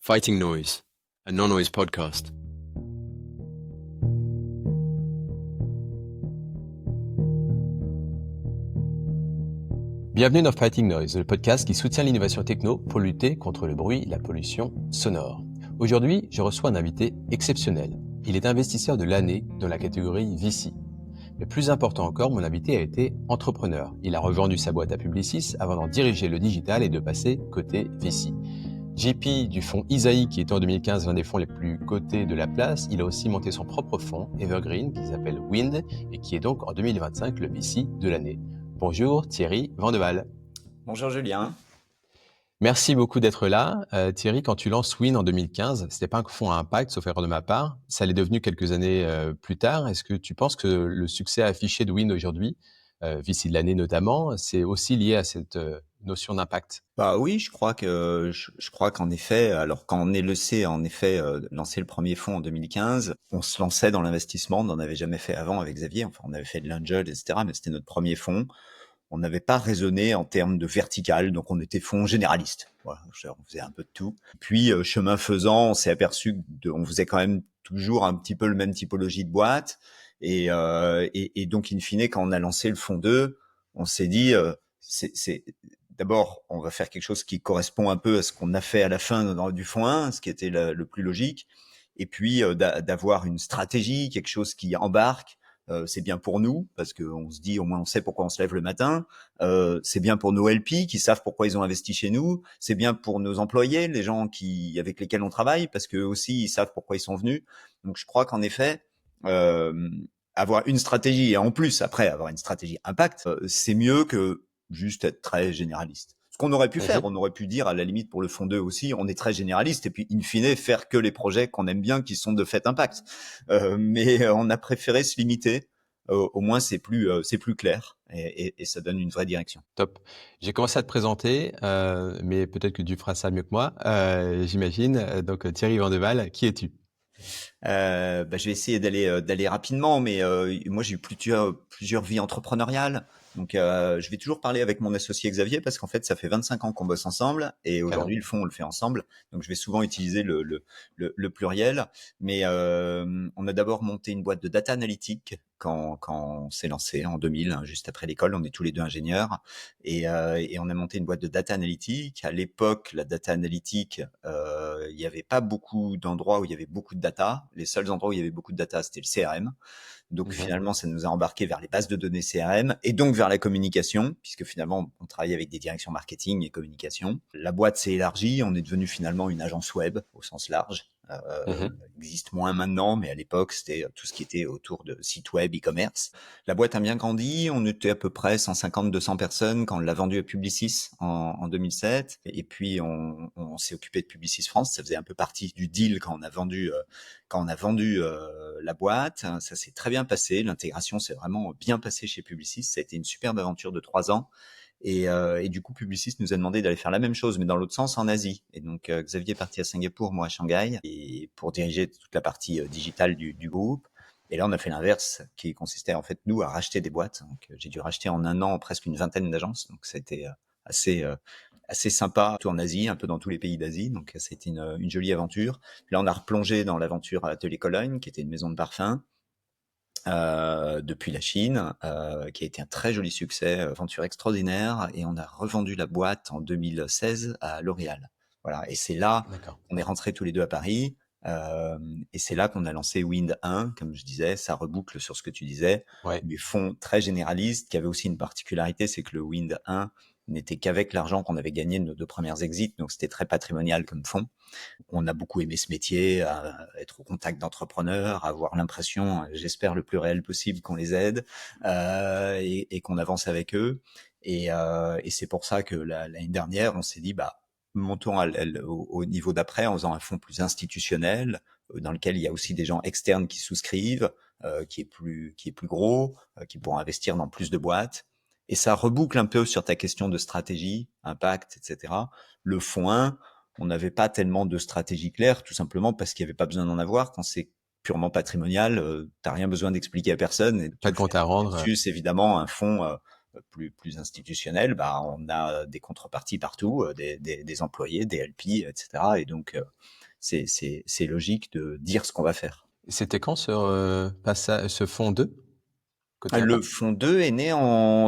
Fighting Noise, a non-noise podcast. Bienvenue dans Fighting Noise, le podcast qui soutient l'innovation techno pour lutter contre le bruit et la pollution sonore. Aujourd'hui, je reçois un invité exceptionnel. Il est investisseur de l'année dans la catégorie VC. Mais plus important encore, mon invité a été entrepreneur. Il a revendu sa boîte à Publicis avant d'en diriger le digital et de passer côté VC. JP du fonds Isaïe, qui était en 2015 l'un des fonds les plus cotés de la place, il a aussi monté son propre fonds, Evergreen, qui s'appelle Wind, et qui est donc en 2025 le VC de l'année. Bonjour Thierry Vandeval. Bonjour Julien. Merci beaucoup d'être là. Thierry, quand tu lances Wind en 2015, c'était pas un fonds à impact, sauf erreur de ma part. Ça l'est devenu quelques années plus tard. Est-ce que tu penses que le succès affiché de Wind aujourd'hui, VC de l'année notamment, c'est aussi lié à cette notion d'impact? Bah oui, je crois qu'en effet, alors quand on est lancé le premier fonds en 2015, on se lançait dans l'investissement, on n'en avait jamais fait avant avec Xavier. Enfin, on avait fait de l'angel, etc., mais c'était notre premier fonds. On n'avait pas raisonné en termes de vertical, donc on était fonds généraliste. Voilà, on faisait un peu de tout. Puis chemin faisant, on s'est aperçu on faisait quand même toujours un petit peu le même typologie de boîte, et donc in fine, quand on a lancé le fonds 2, on s'est dit c'est d'abord, on va faire quelque chose qui correspond un peu à ce qu'on a fait à la fin du fonds 1, ce qui était le plus logique. Et puis, d'avoir une stratégie, quelque chose qui embarque. C'est bien pour nous, parce qu'on se dit, au moins on sait pourquoi on se lève le matin. C'est bien pour nos LP qui savent pourquoi ils ont investi chez nous. C'est bien pour nos employés, les gens avec lesquels on travaille, parce qu'eux aussi, ils savent pourquoi ils sont venus. Donc, je crois qu'en effet, avoir une stratégie, et en plus, après, avoir une stratégie impact, c'est mieux que juste être très généraliste. Ce qu'on aurait pu faire, on aurait pu dire à la limite pour le fonds 2 aussi, on est très généraliste et puis in fine faire que les projets qu'on aime bien qui sont de fait impact. Mais on a préféré se limiter. Au moins c'est plus clair et ça donne une vraie direction. Top. J'ai commencé à te présenter, mais peut-être que tu feras ça mieux que moi, j'imagine. Donc Thierry Vandeval, qui es-tu? Je vais essayer d'aller rapidement, mais moi j'ai eu plusieurs vies entrepreneuriales. Donc je vais toujours parler avec mon associé Xavier parce qu'en fait ça fait 25 ans qu'on bosse ensemble et aujourd'hui le fonds on le fait ensemble. Donc je vais souvent utiliser le pluriel. Mais on a d'abord monté une boîte de data analytique quand on s'est lancé en 2000, hein, juste après l'école. On est tous les deux ingénieurs et on a monté une boîte de data analytique. À l'époque, la data analytique, il n'y avait pas beaucoup d'endroits où il y avait beaucoup de data. Les seuls endroits où il y avait beaucoup de data, c'était le CRM. Donc finalement, ça nous a embarqué vers les bases de données CRM et donc vers la communication, puisque finalement, on travaille avec des directions marketing et communication. La boîte s'est élargie, on est devenu finalement une agence web au sens large. Existe moins maintenant, mais à l'époque, c'était tout ce qui était autour de sites web, e-commerce. La boîte a bien grandi, on était à peu près 150-200 personnes quand on l'a vendue à Publicis en 2007. Et puis, on s'est occupé de Publicis France, ça faisait un peu partie du deal quand on a vendu la boîte. Ça s'est très bien passé, l'intégration s'est vraiment bien passée chez Publicis, ça a été une superbe aventure de 3 ans. Et du coup, Publicis nous a demandé d'aller faire la même chose, mais dans l'autre sens, en Asie. Et donc, Xavier est parti à Singapour, moi à Shanghai, et pour diriger toute la partie digitale du groupe. Et là, on a fait l'inverse, qui consistait en fait, nous, à racheter des boîtes. Donc, j'ai dû racheter en un an presque une vingtaine d'agences. Donc, ça a été assez sympa, tout en Asie, un peu dans tous les pays d'Asie. Donc, ça a été une jolie aventure. Là, on a replongé dans l'aventure à Atelier Cologne, qui était une maison de parfum. Depuis la Chine, qui a été un très joli succès, aventure extraordinaire, et on a revendu la boîte en 2016 à L'Oréal. Voilà, et c'est là qu'on est rentrés tous les deux à Paris, et c'est là qu'on a lancé Wind 1, comme je disais, ça reboucle sur ce que tu disais, des fonds très généralistes, qui avaient aussi une particularité, c'est que le Wind 1 n'était qu'avec l'argent qu'on avait gagné de nos 2 premières exits, donc c'était très patrimonial comme fonds. On a beaucoup aimé ce métier, à être au contact d'entrepreneurs, avoir l'impression, j'espère le plus réel possible, qu'on les aide et qu'on avance avec eux. Et c'est pour ça que l'année dernière, on s'est dit, montons au niveau d'après en faisant un fonds plus institutionnel, dans lequel il y a aussi des gens externes qui souscrivent, qui est plus gros, qui pourront investir dans plus de boîtes. Et ça reboucle un peu sur ta question de stratégie, impact, etc. Le fonds 1, on n'avait pas tellement de stratégie claire, tout simplement parce qu'il n'y avait pas besoin d'en avoir. Quand c'est purement patrimonial, t'as rien besoin d'expliquer à personne. Et Pas de compte à rendre. c'est évidemment un fonds plus institutionnel, bah, on a des contreparties partout, des employés, des LP, etc. Et donc, c'est logique de dire ce qu'on va faire. C'était quand ce fonds 2 côté Le impact? fonds 2 est né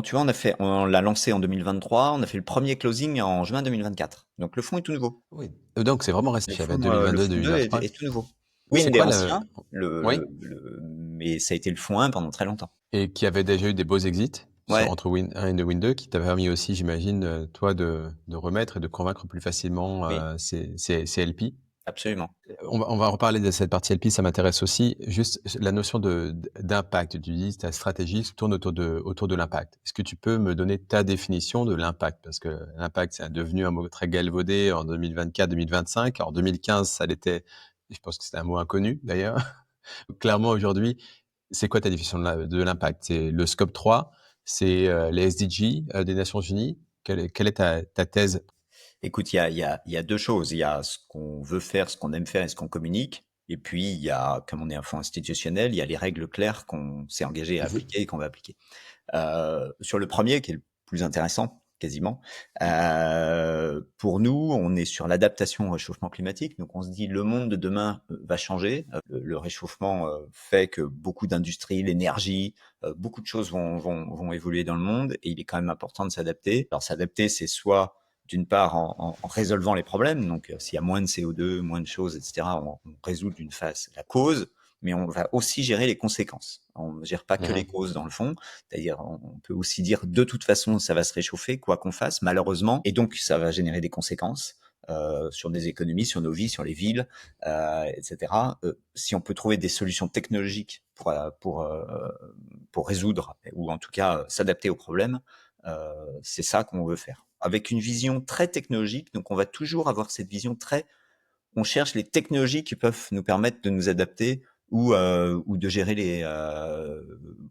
tu vois, on l'a lancé en 2023, on a fait le premier closing en juin 2024. Donc le fonds est tout nouveau. Oui. Donc c'est vraiment récent. Il y avait Le fonds 2 2022-2023. est tout nouveau. C'est Wind est quoi le ancien, Oui? mais ça a été le fonds 1 pendant très longtemps. Et qui avait déjà eu des beaux exits Ouais, entre Win 1 et Win 2 qui t'a permis aussi, j'imagine, toi de remettre et de convaincre plus facilement, oui, ces LP? absolument. On va reparler de cette partie LP, ça m'intéresse aussi. Juste la notion d'impact. Tu dis ta stratégie tourne autour de l'impact. Est-ce que tu peux me donner ta définition de l'impact? Parce que l'impact, c'est devenu un mot très galvaudé en 2024-2025. En 2015, ça l'était. Je pense que c'était un mot inconnu d'ailleurs. Clairement, aujourd'hui, c'est quoi ta définition de l'impact? C'est le scope 3, c'est les SDG des Nations Unies. Quelle est ta thèse? Écoute, il y a deux choses. Il y a ce qu'on veut faire, ce qu'on aime faire et ce qu'on communique. Et puis, il y a, comme on est un fonds institutionnel, il y a les règles claires qu'on s'est engagé à Mhm. appliquer et qu'on va appliquer. Sur le premier, qui est le plus intéressant, quasiment, pour nous, on est sur l'adaptation au réchauffement climatique. Donc, on se dit, le monde de demain va changer. Le réchauffement fait que beaucoup d'industries, l'énergie, beaucoup de choses vont évoluer dans le monde et il est quand même important de s'adapter. Alors, s'adapter, c'est soit d'une part en résolvant les problèmes, donc s'il y a moins de CO2, moins de choses, etc., on résout d'une face la cause, mais on va aussi gérer les conséquences. On ne gère pas que les Mhm. causes dans le fond, c'est-à-dire on peut aussi dire de toute façon ça va se réchauffer quoi qu'on fasse malheureusement, et donc ça va générer des conséquences sur des économies, sur nos vies, sur les villes, etc. Si on peut trouver des solutions technologiques pour résoudre ou en tout cas s'adapter aux problèmes, c'est ça qu'on veut faire. Avec une vision très technologique, donc on va toujours avoir cette vision très on cherche les technologies qui peuvent nous permettre de nous adapter ou de gérer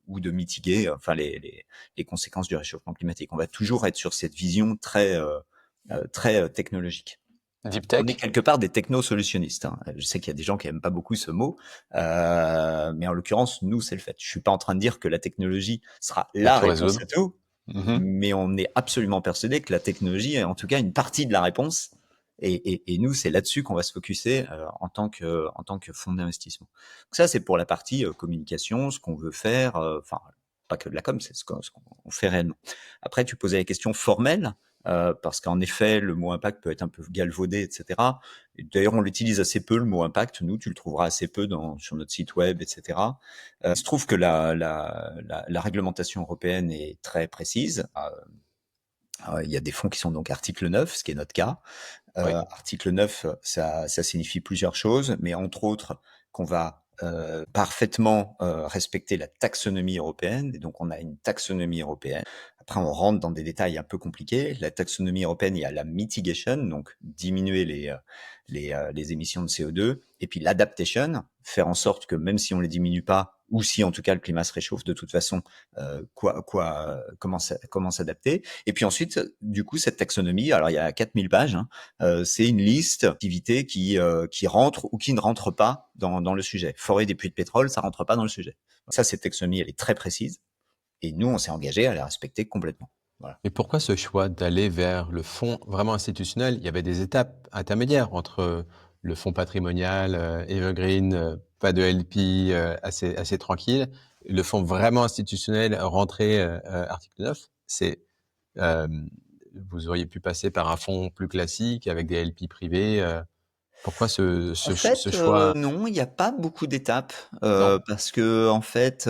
ou de mitiguer enfin les conséquences du réchauffement climatique. On va toujours être sur cette vision très technologique. Deep On est Tech? quelque part des techno-solutionnistes. Hein. Je sais qu'il y a des gens qui aiment pas beaucoup ce mot, mais en l'occurrence, nous, c'est le fait. Je suis pas en train de dire que la technologie sera Pour la tout réponse résoudre. à tout, Mhm. mais on est absolument persuadé que la technologie est en tout cas une partie de la réponse. Et nous, c'est là-dessus qu'on va se focuser en tant que fonds d'investissement. Donc ça, c'est pour la partie communication, ce qu'on veut faire. Enfin, pas que de la com, c'est ce qu'on fait réellement. Après, tu posais la question formelle, parce qu'en effet, le mot impact peut être un peu galvaudé, etc. Et d'ailleurs, on l'utilise assez peu, le mot impact. Nous, tu le trouveras assez peu sur notre site web, etc. Il se trouve que la réglementation européenne est très précise. Il y a des fonds qui sont donc article 9, ce qui est notre cas. Oui. Article 9, ça signifie plusieurs choses, mais entre autres qu'on va parfaitement respecter la taxonomie européenne. Et donc, on a une taxonomie européenne. Après, on rentre dans des détails un peu compliqués. La taxonomie européenne, il y a la mitigation, donc diminuer les émissions de CO2, et puis l'adaptation, faire en sorte que même si on les diminue pas, ou si en tout cas le climat se réchauffe, de toute façon, comment s'adapter. Et puis ensuite, du coup, cette taxonomie, alors il y a 4000 pages, hein, c'est une liste d'activités qui rentrent ou qui ne rentrent pas dans le sujet. Forer des puits de pétrole, ça rentre pas dans le sujet. Ça, cette taxonomie, elle est très précise. Et nous, on s'est engagé à la respecter complètement. Voilà. Et pourquoi ce choix d'aller vers le fonds vraiment institutionnel? Il y avait des étapes intermédiaires entre le fonds patrimonial, evergreen, pas de LP, assez tranquille. Le fonds vraiment institutionnel, rentré, article 9, hem, vous auriez pu passer par un fonds plus classique avec des LP privés, pourquoi En ce fait, choix? non, il n'y a pas beaucoup d'étapes Non? parce que en fait,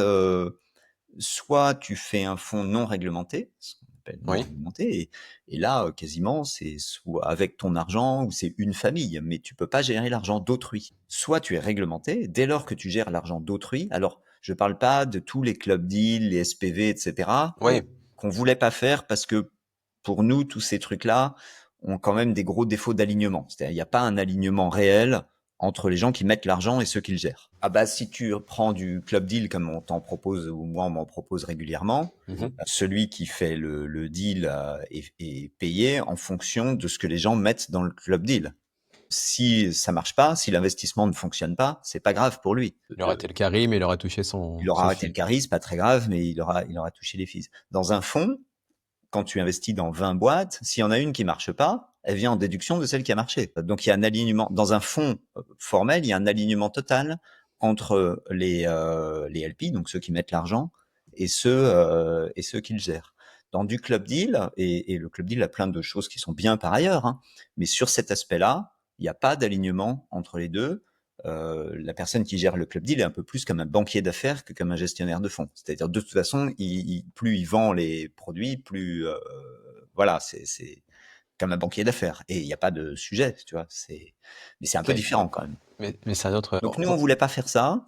soit tu fais un fonds non réglementé, ce qu'on appelle non Oui? réglementé, et là, quasiment, c'est soit avec ton argent ou c'est une famille, mais tu peux pas gérer l'argent d'autrui. Soit tu es réglementé, dès lors que tu gères l'argent d'autrui, alors je parle pas de tous les club deals, les SPV, etc., Oui. qu'on voulait pas faire parce que pour nous, tous ces trucs-là ont quand même des gros défauts d'alignement. C'est-à-dire, il n'y a pas un alignement réel entre les gens qui mettent l'argent et ceux qui le gèrent. Ah bah si tu prends du club deal comme on t'en propose ou moi on m'en propose régulièrement, Mmh. celui qui fait le deal est payé en fonction de ce que les gens mettent dans le club deal. Si ça marche pas, si l'investissement ne fonctionne pas, c'est pas grave pour lui. Il aurait été le carry, mais il aurait touché Il aura son arrêté le fee. charisme, pas très grave, mais il aura touché les fees. Dans un fonds, quand tu investis dans 20 boîtes, s'il y en a une qui marche pas, elle vient en déduction de celle qui a marché. Donc il y a un alignement dans un fonds formel, il y a un alignement total entre les LP, donc ceux qui mettent l'argent, et ceux qui le gèrent. Dans du club deal, et le club deal a plein de choses qui sont bien par ailleurs, hein, mais sur cet aspect-là, il n'y a pas d'alignement entre les deux. La personne qui gère le club deal est un peu plus comme un banquier d'affaires que comme un gestionnaire de fonds. C'est-à-dire, de toute façon, plus il vend les produits, plus voilà, c'est comme un banquier d'affaires. Et il n'y a pas de sujet, tu vois. Mais c'est un peu Ok. différent quand même. Mais c'est un autre. Donc nous, on voulait pas faire ça.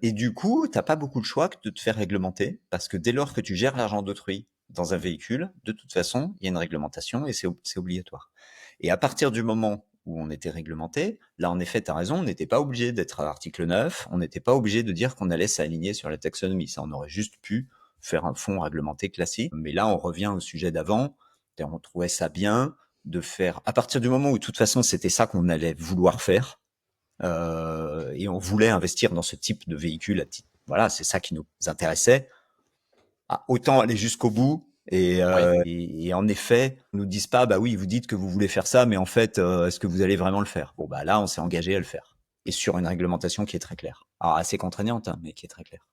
Et du coup, t'as pas beaucoup de choix que de te faire réglementer, parce que dès lors que tu gères l'argent d'autrui dans un véhicule, de toute façon, il y a une réglementation et c'est obligatoire. Et à partir du moment où on était réglementé, là, en effet, tu as raison, on n'était pas obligé d'être à l'article 9, on n'était pas obligé de dire qu'on allait s'aligner sur la taxonomie. Ça, on aurait juste pu faire un fonds réglementé classique. Mais là, on revient au sujet d'avant. On trouvait ça bien de faire, à partir du moment où, de toute façon, c'était ça qu'on allait vouloir faire, et on voulait investir dans ce type de véhicule à titre, voilà, c'est ça qui nous intéressait. Autant aller jusqu'au bout Oui. et en effet, nous disent pas, bah oui, vous dites que vous voulez faire ça, mais en fait, est-ce que vous allez vraiment le faire? Bon, bah là, on s'est engagé à le faire. Et sur une réglementation qui est très claire. Alors, assez contraignante, hein, mais qui est très claire.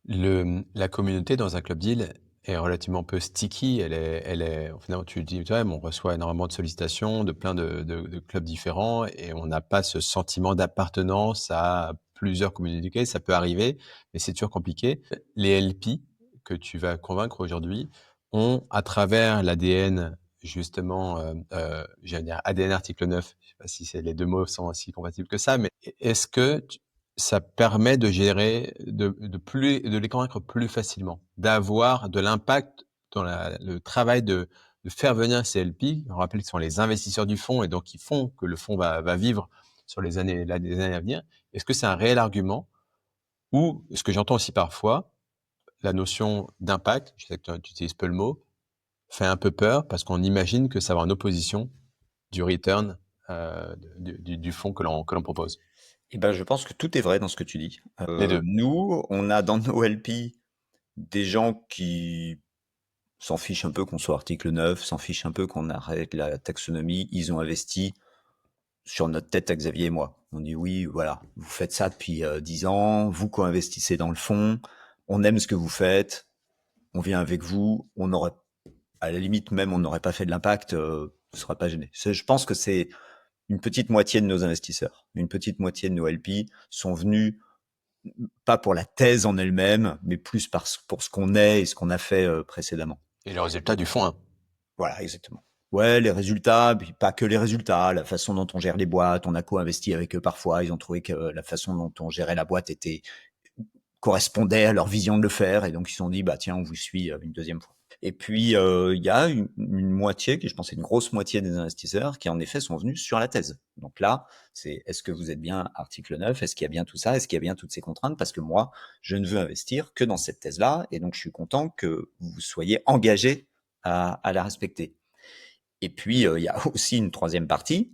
La communauté dans un club deal est relativement peu sticky. Finalement, tu dis, tu vois, on reçoit énormément de sollicitations de plein de clubs différents et on n'a pas ce sentiment d'appartenance à plusieurs communautés. Ça peut arriver, mais c'est toujours compliqué. Les LP que tu vas convaincre aujourd'hui ont, à travers l'ADN, justement, j'allais dire ADN article 9, je sais pas si les deux mots sont aussi compatibles que ça, mais est-ce que ça permet de gérer, de les convaincre plus facilement, d'avoir de l'impact dans le travail de faire venir ces LP. On rappelle que ce sont les investisseurs du fonds et donc qui font que le fonds va vivre sur les années à venir. Est-ce que c'est un réel argument ou, ce que j'entends aussi parfois, la notion d'impact, je sais que tu utilises peu le mot, fait un peu peur parce qu'on imagine que ça va en opposition du return du fonds que l'on propose. Et ben, je pense que tout est vrai dans ce que tu dis. Les deux. Nous, on a dans nos LP des gens qui s'en fichent un peu qu'on soit article 9, s'en fichent un peu qu'on arrête la taxonomie. Ils ont investi sur notre tête à Xavier et moi. On dit oui, voilà, vous faites ça depuis 10 ans, vous co-investissez dans le fond, on aime ce que vous faites, on vient avec vous, on aurait, à la limite même, on n'aurait pas fait de l'impact, on ne serait pas gêné. Je pense que c'est une petite moitié de nos investisseurs, une petite moitié de nos LP sont venus pas pour la thèse en elle-même, mais plus pour ce qu'on est et ce qu'on a fait précédemment. Et le résultat du fonds, hein. Voilà, exactement. Ouais, les résultats, puis pas que les résultats, la façon dont on gère les boîtes, on a co-investi avec eux parfois, ils ont trouvé que la façon dont on gérait la boîte correspondait à leur vision de le faire, et donc ils se sont dit, bah tiens, on vous suit une deuxième fois. Et puis, il y a une moitié, qui je pense est une grosse moitié des investisseurs, qui en effet sont venus sur la thèse. Donc là, c'est est-ce que vous êtes bien article 9? Est-ce qu'il y a bien tout ça? Est-ce qu'il y a bien toutes ces contraintes? Parce que moi, je ne veux investir que dans cette thèse-là, et donc je suis content que vous soyez engagés à la respecter. Et puis, il y a aussi une troisième partie,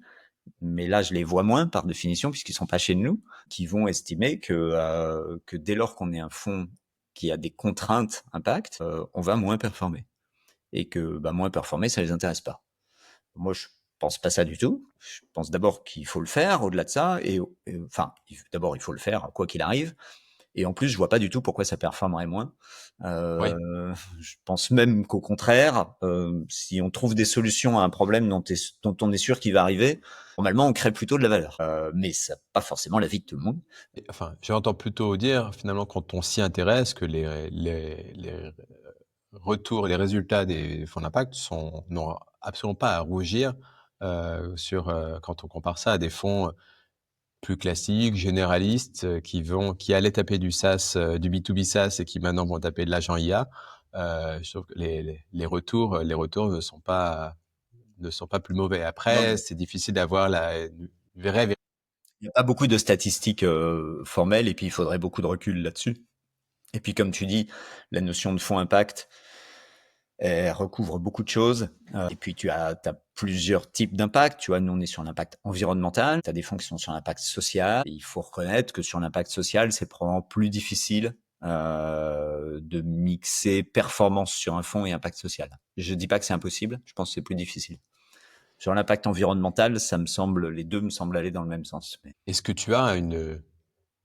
mais là, je les vois moins par définition, puisqu'ils sont pas chez nous, qui vont estimer que dès lors qu'on est un fonds qui a des contraintes impact, on va moins performer. Et que bah, moins performer, ça les intéresse pas. Moi, je pense pas ça du tout. Je pense d'abord qu'il faut le faire au-delà de ça, enfin, d'abord, il faut le faire quoi qu'il arrive. Et en plus, je vois pas du tout pourquoi ça performerait moins. Oui. Je pense même qu'au contraire, si on trouve des solutions à un problème dont on est sûr qu'il va arriver, normalement, on crée plutôt de la valeur. Mais ça pas forcément la vie de tout le monde. Enfin, j'entends plutôt dire, finalement, quand on s'y intéresse, que les retours, les résultats des fonds d'impact n'ont absolument pas à rougir quand on compare ça à des fonds plus classiques, généralistes, qui allaient taper du SaaS, du B2B SaaS et qui maintenant vont taper de l'agent IA. Je trouve que les retours ne sont pas plus mauvais. Non, Après, c'est difficile d'avoir une vraie. il n'y a pas beaucoup de statistiques formelles et puis il faudrait beaucoup de recul là-dessus. Et puis, comme tu dis, la notion de fonds impact, elle recouvre beaucoup de choses. Et puis, tu as plusieurs types d'impact. Tu vois, nous, on est sur l'impact environnemental. Tu as des fonds qui sont sur l'impact social. Et il faut reconnaître que sur l'impact social, c'est probablement plus difficile de mixer performance sur un fonds et impact social. Je dis pas que c'est impossible, je pense que c'est plus difficile. Sur l'impact environnemental, les deux me semblent aller dans le même sens. Mais... Est-ce que tu as une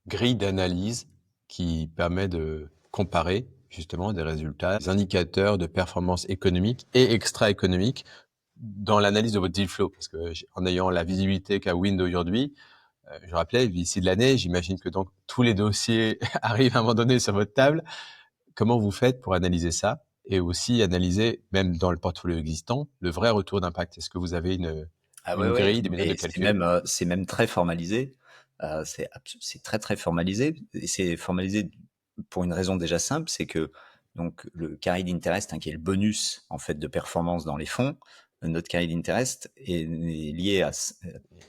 grille d'analyse qui permet de comparer justement des résultats, des indicateurs de performance économique et extra-économique dans l'analyse de votre deal flow? Parce que en ayant la visibilité qu'a Wind aujourd'hui, je rappelais, d'ici de l'année, j'imagine que donc tous les dossiers arrivent à un moment donné sur votre table. Comment vous faites pour analyser ça et aussi analyser, même dans le portfolio existant, le vrai retour d'impact? Est-ce que vous avez Ah ouais, une ouais, grille, des méthodes de mais calcul? c'est même très formalisé. C'est très très formalisé. Et c'est formalisé pour une raison déjà simple, c'est que donc le carried interest, qui est le bonus en fait de performance dans les fonds, notre carried interest est lié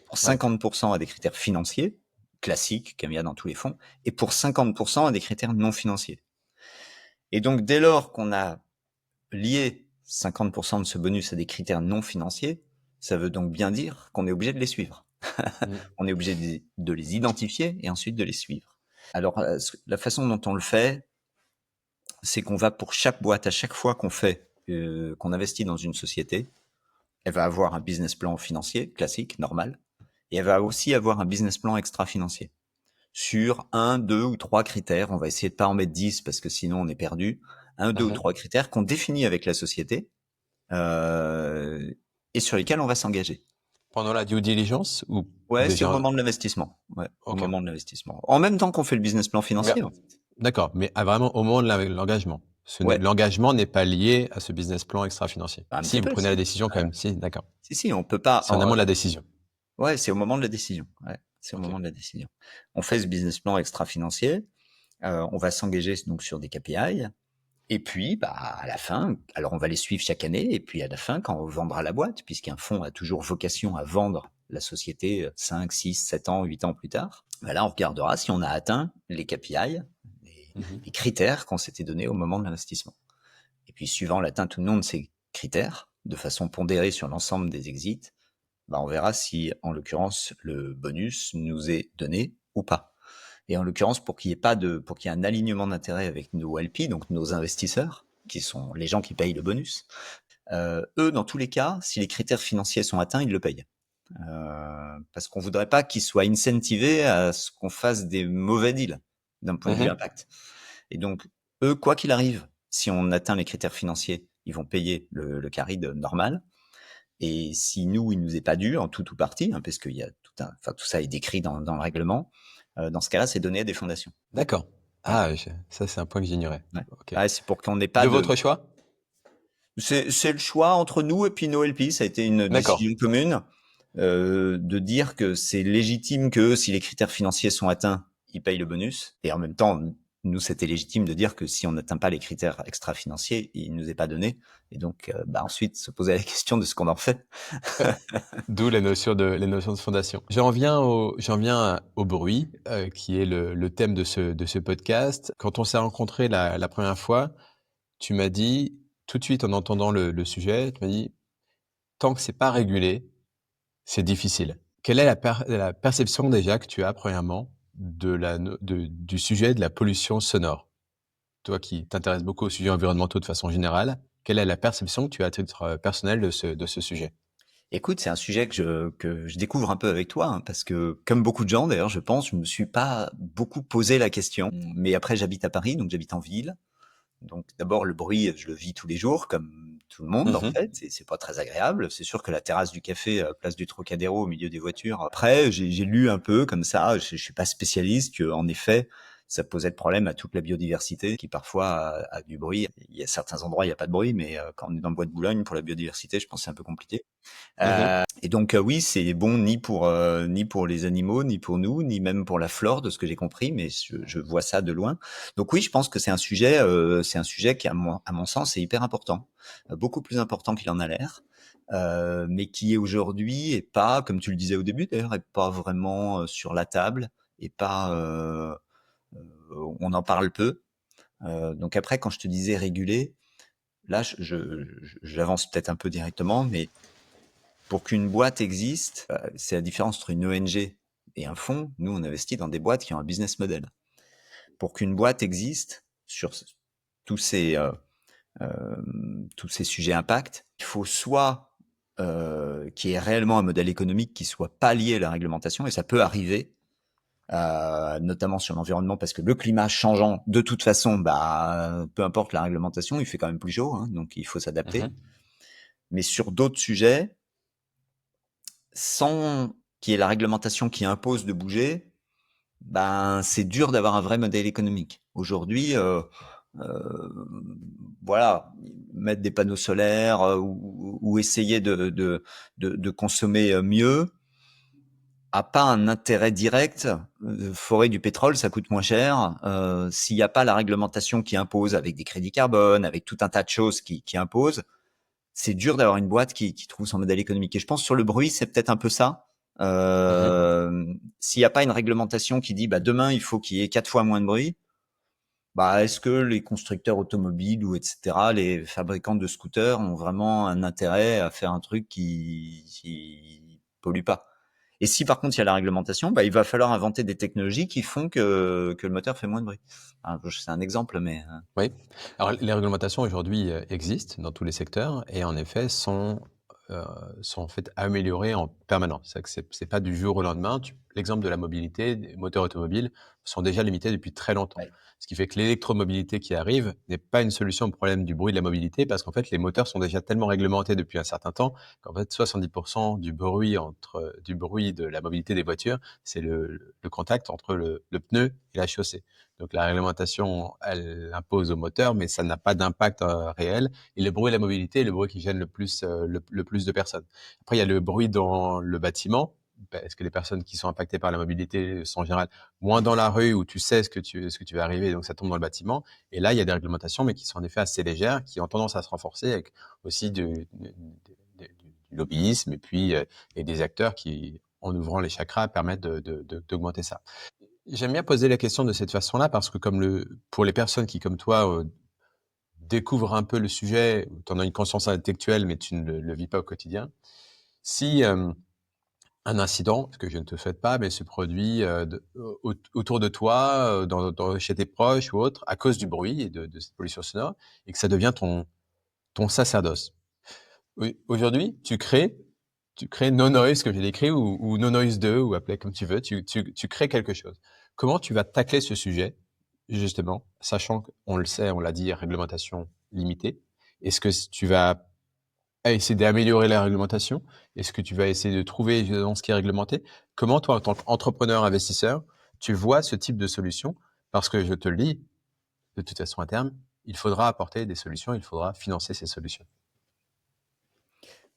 pour Ouais. 50% à des critères financiers classiques comme il y a dans tous les fonds, et pour 50% à des critères non financiers. Et donc dès lors qu'on a lié 50% de ce bonus à des critères non financiers, ça veut donc bien dire qu'on est obligé de les suivre. On est obligé de les identifier et ensuite de les suivre. Alors, la façon dont on le fait, c'est qu'on va pour chaque boîte, à chaque fois qu'on investit dans une société, elle va avoir un business plan financier classique, normal, et elle va aussi avoir un business plan extra-financier sur un, deux ou trois critères. On va essayer de pas en mettre 10 parce que sinon on est perdu. Un, deux ou trois critères qu'on définit avec la société et sur lesquels on va s'engager. Pendant la due diligence ou Ouais, c'est au déjà? moment de l'investissement. Ouais, au Ok. moment de l'investissement. En même temps qu'on fait le business plan Mais, financier, en fait. d'accord, mais vraiment au moment de l'engagement. Ouais, L'engagement n'est pas lié à ce business plan extra-financier. un Si petit vous peu, prenez la si. décision quand même, si, d'accord. Si, on peut pas. C'est en amont de la décision. Ouais, c'est au moment de la décision. Ouais, c'est au Ok. moment de la décision. On fait ce business plan extra-financier. On va s'engager donc sur des KPI. Et puis, bah, à la fin, alors on va les suivre chaque année. Et puis à la fin, quand on vendra la boîte, puisqu'un fonds a toujours vocation à vendre la société 5, 6, 7 ans, 8 ans plus tard, bah là, on regardera si on a atteint les KPI, les critères qu'on s'était donnés au moment de l'investissement. Et puis, suivant l'atteinte ou non de ces critères, de façon pondérée sur l'ensemble des exits, bah, on verra si, en l'occurrence, le bonus nous est donné ou pas. Et en l'occurrence, pour qu'il y ait un alignement d'intérêt avec nos LP, donc nos investisseurs, qui sont les gens qui payent le bonus, eux, dans tous les cas, si les critères financiers sont atteints, ils le payent. Parce qu'on voudrait pas qu'ils soient incentivés à ce qu'on fasse des mauvais deals d'un point de vue impact. Et donc, eux, quoi qu'il arrive, si on atteint les critères financiers, ils vont payer le carry normal. Et si nous, il nous est pas dû en tout ou partie, parce qu'il y a tout ça est décrit dans le règlement. Dans ce cas-là, c'est donné à des fondations. D'accord. Voilà. Ah, ça c'est un point que j'ignorais. Ouais. Ok. Ouais, c'est pour qu'on n'ait pas De de. votre choix? C'est le choix entre nous et puis nos LP. Ça a été une D'accord. décision commune de dire que c'est légitime que si les critères financiers sont atteints, ils payent le bonus. Et en même temps, nous, c'était légitime de dire que si on n'atteint pas les critères extra-financiers, il nous est pas donné. Et donc, ensuite, se poser la question de ce qu'on en fait. D'où les notions de fondation. J'en viens au bruit, qui est le thème de ce podcast. Quand on s'est rencontrés la première fois, tu m'as dit, tout de suite en entendant le sujet, tu m'as dit, tant que c'est pas régulé, c'est difficile. Quelle est la perception déjà que tu as, premièrement, du sujet de la pollution sonore? Toi qui t'intéresses beaucoup aux sujets environnementaux de façon générale, quelle est la perception que tu as à titre personnel de ce sujet? Écoute, c'est un sujet que je découvre un peu avec toi, parce que comme beaucoup de gens d'ailleurs, je pense, je me suis pas beaucoup posé la question. Mais après, j'habite à Paris, donc j'habite en ville. Donc d'abord, le bruit, je le vis tous les jours, comme tout le monde en fait, et c'est pas très agréable. C'est sûr que la terrasse du café, place du Trocadéro, au milieu des voitures. Après, j'ai lu un peu comme ça, je suis pas spécialiste, que en effet, ça posait de problème à toute la biodiversité, qui parfois a du bruit. Il y a certains endroits, il y a pas de bruit, mais quand on est dans le bois de Boulogne, pour la biodiversité, je pense que c'est un peu compliqué. Mmh. Et donc oui, c'est bon ni pour les animaux, ni pour nous, ni même pour la flore, de ce que j'ai compris, mais je vois ça de loin. Donc oui, je pense que c'est un sujet qui, à mon sens, est hyper important, beaucoup plus important qu'il en a l'air, mais qui aujourd'hui est pas, comme tu le disais au début d'ailleurs, est pas vraiment sur la table, et pas, on en parle peu. Donc après, quand je te disais réguler, là, j'avance peut-être un peu directement, mais pour qu'une boîte existe, c'est la différence entre une ONG et un fonds. Nous, on investit dans des boîtes qui ont un business model. pour qu'une boîte existe sur tous ces, tous ces sujets impact, il faut soit qu'il y ait réellement un modèle économique qui soit pas lié à la réglementation, et ça peut arriver, notamment sur l'environnement, parce que le climat changeant, de toute façon, bah, peu importe la réglementation, il fait quand même plus chaud, hein, donc il faut s'adapter. Mhm. Mais sur d'autres sujets, sans qu'il y ait la réglementation qui impose de bouger, ben c'est dur d'avoir un vrai modèle économique. Aujourd'hui, voilà, mettre des panneaux solaires ou essayer de consommer mieux a pas un intérêt direct. Forer du pétrole, ça coûte moins cher. S'il n'y a pas la réglementation qui impose, avec des crédits carbone, avec tout un tas de choses qui imposent, c'est dur d'avoir une boîte qui trouve son modèle économique. Et je pense sur le bruit, c'est peut-être un peu ça. Mhm. S'il n'y a pas une réglementation qui dit bah demain il faut qu'il y ait 4 fois moins de bruit, bah est-ce que les constructeurs automobiles ou etc. les fabricants de scooters ont vraiment un intérêt à faire un truc qui pollue pas? Et si par contre il y a la réglementation, bah il va falloir inventer des technologies qui font que le moteur fait moins de bruit. Enfin, c'est un exemple, mais Oui. Alors, les réglementations aujourd'hui existent dans tous les secteurs et en effet euh, sont en fait améliorées en permanence. C'est que c'est pas du jour au lendemain. L'exemple de la mobilité, des moteurs automobiles sont déjà limités depuis très longtemps. ouais. Ce qui fait que l'électromobilité qui arrive n'est pas une solution au problème du bruit de la mobilité parce qu'en fait, les moteurs sont déjà tellement réglementés depuis un certain temps qu'en fait, 70% du bruit de la mobilité des voitures, c'est le contact entre le pneu et la chaussée. Donc la réglementation, elle impose au moteur, mais ça n'a pas d'impact réel. Et le bruit et la mobilité est le bruit qui gêne le plus de personnes. Après, il y a le bruit dans le bâtiment, parce que les personnes qui sont impactées par la mobilité sont en général moins dans la rue où tu sais ce que tu vas arriver, donc ça tombe dans le bâtiment. Et là, il y a des réglementations, mais qui sont en effet assez légères, qui ont tendance à se renforcer avec aussi du lobbyisme et des acteurs qui, en ouvrant les chakras, permettent d'augmenter ça. J'aime bien poser la question de cette façon-là parce que pour les personnes qui, comme toi, découvrent un peu le sujet, tu en as une conscience intellectuelle, mais tu ne le vis pas au quotidien. Si un incident, ce que je ne te souhaite pas, mais se produit autour de toi, chez tes proches ou autres, à cause du bruit et de cette pollution sonore, et que ça devient ton sacerdoce. Oui, aujourd'hui, tu crées No Noise que j'ai décrit ou No Noise 2 ou appelé comme tu veux, tu crées quelque chose. Comment tu vas tacler ce sujet, justement, sachant qu'on le sait, on l'a dit, réglementation limitée. Est-ce que tu vas essayer d'améliorer la réglementation? Est-ce que tu vas essayer de trouver dans ce qui est réglementé? Comment toi, en tant qu'entrepreneur, investisseur, tu vois ce type de solution? Parce que je te le dis, de toute façon, à terme, il faudra apporter des solutions, il faudra financer ces solutions.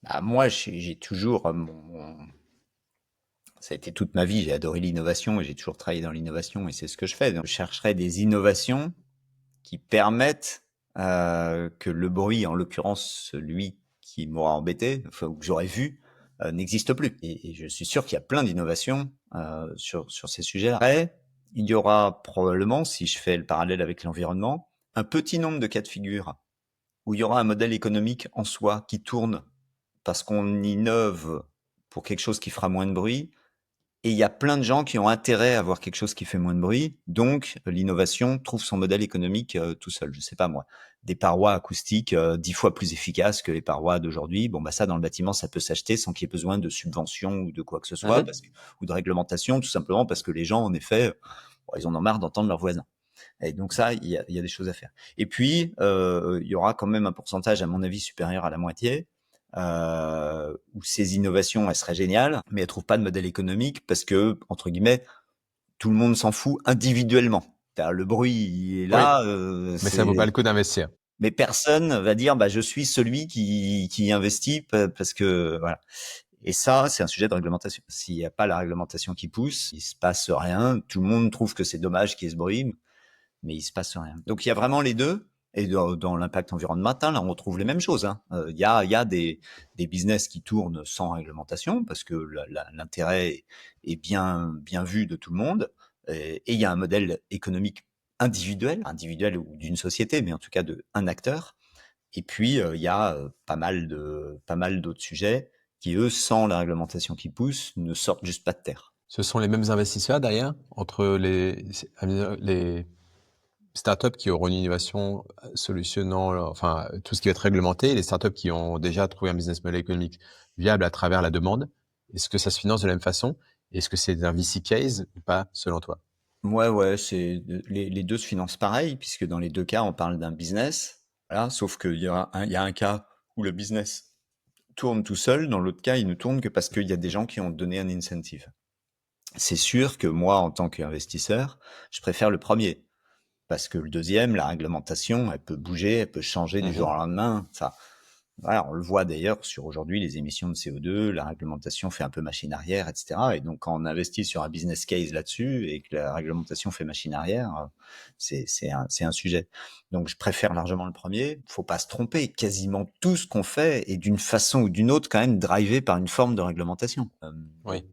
Bah, moi, j'ai toujours ça a été toute ma vie, j'ai adoré l'innovation et j'ai toujours travaillé dans l'innovation et c'est ce que je fais. Donc, je chercherai des innovations qui permettent que le bruit, en l'occurrence celui qui m'aura embêté, enfin, ou que j'aurais vu, n'existe plus. Et je suis sûr qu'il y a plein d'innovations sur ces sujets-là. Après, il y aura probablement, si je fais le parallèle avec l'environnement, un petit nombre de cas de figure où il y aura un modèle économique en soi qui tourne parce qu'on innove pour quelque chose qui fera moins de bruit. Et il y a plein de gens qui ont intérêt à avoir quelque chose qui fait moins de bruit. Donc, l'innovation trouve son modèle économique tout seul. Je sais pas moi, des parois acoustiques 10 fois plus efficaces que les parois d'aujourd'hui. Bon, bah ça, dans le bâtiment, ça peut s'acheter sans qu'il y ait besoin de subventions ou de quoi que ce soit, Mhm. ou de réglementation, tout simplement parce que les gens, en effet, bon, ils en ont marre d'entendre leurs voisins. Et donc ça, il y a des choses à faire. Et puis, il y aura quand même un pourcentage, à mon avis, supérieur à la moitié, où ces innovations, elles seraient géniales, mais elles trouvent pas de modèle économique parce que, entre guillemets, tout le monde s'en fout individuellement. Le bruit, il est Oui, là, mais ça vaut pas le coup d'investir. mais personne va dire, bah, je suis celui qui investit parce que, voilà. Et ça, c'est un sujet de réglementation. S'il n'y a pas la réglementation qui pousse, il se passe rien. Tout le monde trouve que c'est dommage qu'il y ait ce bruit, mais il se passe rien. Donc il y a vraiment les deux. Et dans l'impact environnemental, là, on retrouve les mêmes choses. Hein. Il y a des business qui tournent sans réglementation parce que l'intérêt est bien vu de tout le monde. Et il y a un modèle économique individuel ou d'une société, mais en tout cas de un acteur. Et puis il y a pas mal d'autres sujets qui eux, sans la réglementation qui pousse, ne sortent juste pas de terre. Ce sont les mêmes investisseurs derrière, entre les startups qui auront une innovation solutionnant, enfin, tout ce qui va être réglementé, et les startups qui ont déjà trouvé un business model économique viable à travers la demande. Est-ce que ça se finance de la même façon? Est-ce que c'est un VC case ou pas, selon toi? Ouais, ouais, les deux se financent pareil, puisque dans les deux cas, on parle d'un business. Voilà, sauf il y a un cas où le business tourne tout seul, dans l'autre cas, il ne tourne que parce qu'il y a des gens qui ont donné un incentive. C'est sûr que moi, en tant qu'investisseur, je préfère le premier. Parce que le deuxième, la réglementation, elle peut bouger, elle peut changer du jour Mhm. au lendemain. Ça, voilà, on le voit d'ailleurs sur aujourd'hui les émissions de CO2, la réglementation fait un peu machine arrière, etc. Et donc quand on investit sur un business case là-dessus et que la réglementation fait machine arrière, c'est un sujet. Donc je préfère largement le premier. Faut pas se tromper, quasiment tout ce qu'on fait est d'une façon ou d'une autre quand même drivé par une forme de réglementation. Oui.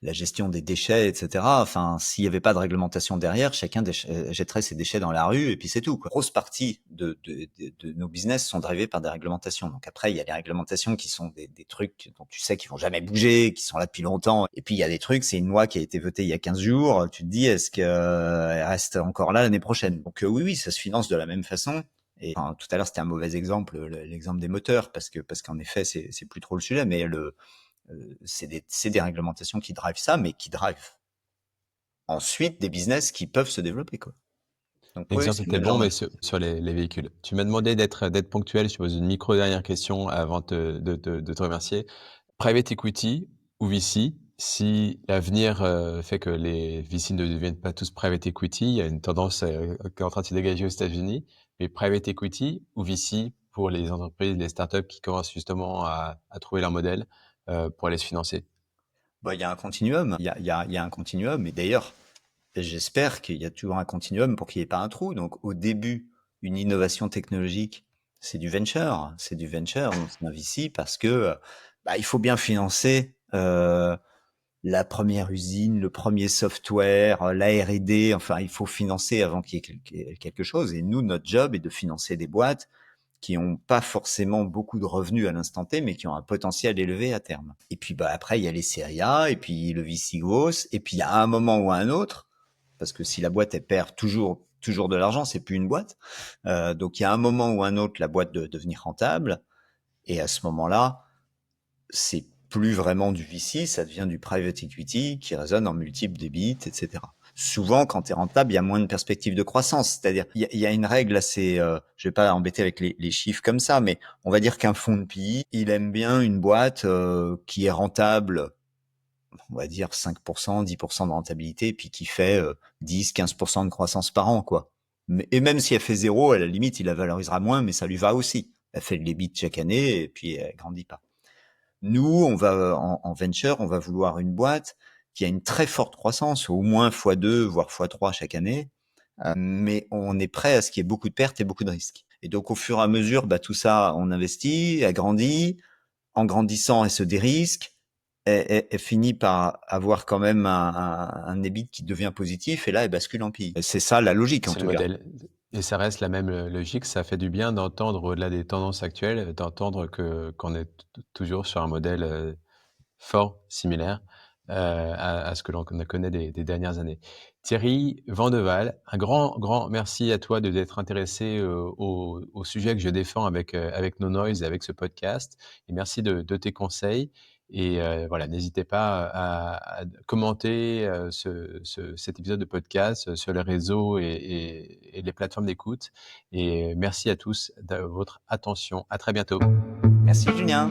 La gestion des déchets, etc. Enfin, s'il y avait pas de réglementation derrière, chacun jetterait ses déchets dans la rue et puis c'est tout, quoi. Grosse partie de nos business sont drivés par des réglementations. Donc après, il y a les réglementations qui sont des trucs dont tu sais qu'ils vont jamais bouger, qui sont là depuis longtemps. Et puis il y a des trucs, c'est une loi qui a été votée il y a 15 jours. Tu te dis, est-ce qu'elle reste encore là l'année prochaine? Donc oui, oui, ça se finance de la même façon. Et enfin, tout à l'heure, c'était un mauvais exemple, l'exemple des moteurs, parce qu'en effet, c'est plus trop le sujet, mais c'est des réglementations qui drivent ça, mais qui drivent ensuite des business qui peuvent se développer, quoi. Donc oui, L'exemple c'est le était même bon, genre de mais choses. sur les véhicules. Tu m'as demandé d'être ponctuel. Je pose une micro dernière question avant de te remercier. Private equity ou VC, si l'avenir fait que les VC ne deviennent pas tous private equity, il y a une tendance qui est en train de se dégager aux États-Unis, mais private equity ou VC pour les entreprises, les startups qui commencent justement à trouver leur modèle pour aller se financer. Bah, il y a un continuum. Il y a un continuum. Et d'ailleurs, j'espère qu'il y a toujours un continuum pour qu'il n'y ait pas un trou. Donc, au début, une innovation technologique, c'est du venture. C'est du venture, donc c'est un VC parce que bah, il faut bien financer la première usine, le premier software, la R&D. Enfin, il faut financer avant qu'il y ait quelque chose. Et nous, notre job est de financer des boîtes qui ont pas forcément beaucoup de revenus à l'instant T, mais qui ont un potentiel élevé à terme. Et puis bah après il y a les séries A, et puis le VC growth, et puis il y a un moment ou un autre, parce que si la boîte elle perd toujours de l'argent, c'est plus une boîte. Donc il y a un moment ou un autre la boîte de devenir rentable, et à ce moment-là, c'est plus vraiment du VC, ça devient du private equity qui résonne en multiples débits, etc. Souvent, quand tu es rentable, il y a moins de perspectives de croissance. C'est-à-dire, il y a une règle assez, je vais pas embêter avec les chiffres comme ça, mais on va dire qu'un fonds de PI, il aime bien une boîte qui est rentable, on va dire 5%, 10% de rentabilité, puis qui fait 10, 15% de croissance par an, quoi. Et même si elle fait zéro, à la limite, il la valorisera moins, mais ça lui va aussi. Elle fait de l'EBIT chaque année et puis elle grandit pas. Nous, on va en venture, on va vouloir une boîte qui a une très forte croissance, au moins x2, voire x3 chaque année, mais on est prêt à ce qu'il y ait beaucoup de pertes et beaucoup de risques. Et donc, au fur et à mesure, bah, tout ça, on investit, elle grandit. En grandissant, elle se dérisque. Elle finit par avoir quand même un EBIT qui devient positif, et là, elle bascule en PI. C'est ça la logique, en C'est le tout cas. modèle. Et ça reste la même logique. Ça fait du bien d'entendre, au-delà des tendances actuelles, d'entendre qu'on est toujours sur un modèle fort, similaire à ce que l'on connaît des dernières années. Thierry Vandeval, un grand merci à toi d'être intéressé au sujet que je défends avec No Noise et avec ce podcast. Et merci de tes conseils. Et voilà, n'hésitez pas à commenter cet épisode de podcast sur les réseaux et les plateformes d'écoute. Et merci à tous de votre attention. À très bientôt. Merci, Julien.